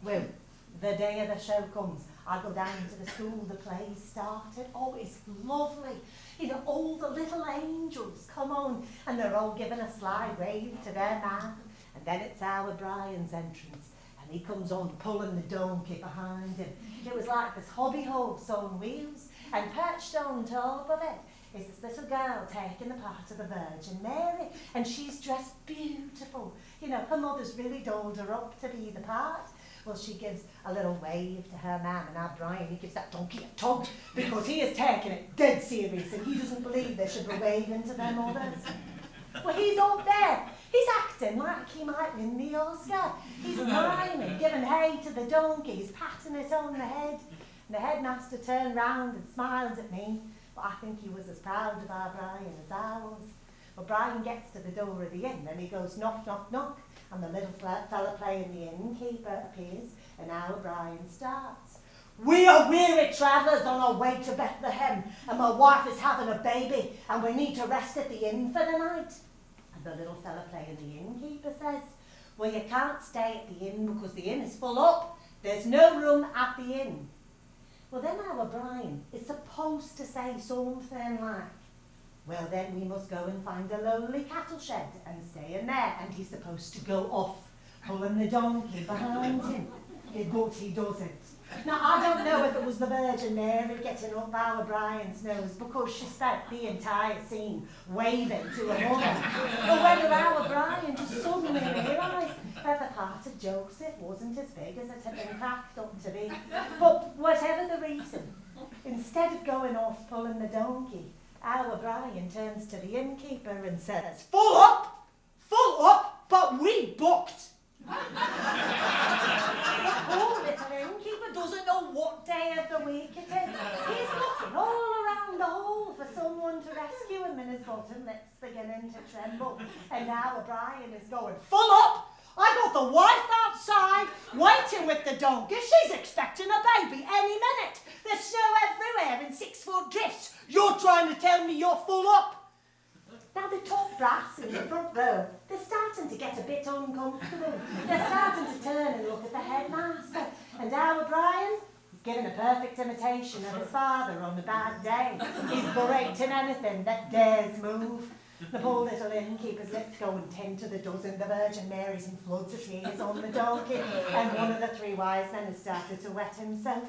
Well, the day of the show comes, I go down to the school, the play's started. Oh, it's lovely. You know, all the little angels come on and they're all giving a sly wave to their man. And then it's our Brian's entrance and he comes on pulling the donkey behind him. It was like this hobby horse on wheels, and perched on top of it is this little girl taking the part of the Virgin Mary, and she's dressed beautiful. You know, her mother's really dolled her up to be the part. Well, she gives a little wave to her man, and our Brian, he gives that donkey a tug because he is taking it dead serious and he doesn't believe they should be waving to their mothers. Well, he's up there. He's acting like he might win the Oscar. He's miming, giving hay to the donkey, he's patting it on the head. And the headmaster turned round and smiled at me, but I think he was as proud of our Brian as I was. Well, Brian gets to the door of the inn and he goes knock, knock, knock, and the little fella playing the innkeeper appears, and our Brian starts. We are weary travellers on our way to Bethlehem, and my wife is having a baby, and we need to rest at the inn for the night. And the little fella playing the innkeeper says, well, you can't stay at the inn because the inn is full up. There's no room at the inn. Well, then our Brian is supposed to say something like, well, then we must go and find a lonely cattle shed and stay in there. And he's supposed to go off, pulling the donkey behind him. But he doesn't. Now, I don't know if it was the Virgin Mary getting up our Brian's nose because she spent the entire scene waving to her mother, or whether our Brian just suddenly realised that the part of Joseph wasn't as big as it had been cracked up to be. But whatever the reason, instead of going off pulling the donkey, our Brian turns to the innkeeper and says, full up, but we booked. The poor little innkeeper doesn't know what day of the week it is. He's looking all around the hall for someone to rescue him, and his bottom lip's beginning to tremble. And our Brian is going, full up! I got the wife outside waiting with the donkey. She's expecting a baby any minute. There's snow everywhere in 6-foot drifts. You're trying to tell me you're full up? Now the top brass in the front row, they're starting to get a bit uncomfortable. They're starting to turn and look at the headmaster. And our Brian is giving a perfect imitation of his father on a bad day. He's berating anything that dares move. The poor little innkeeper's lips go and 10 to the dozen. The Virgin Mary's in floods of tears on the donkey. And one of the 3 wise men has started to wet himself.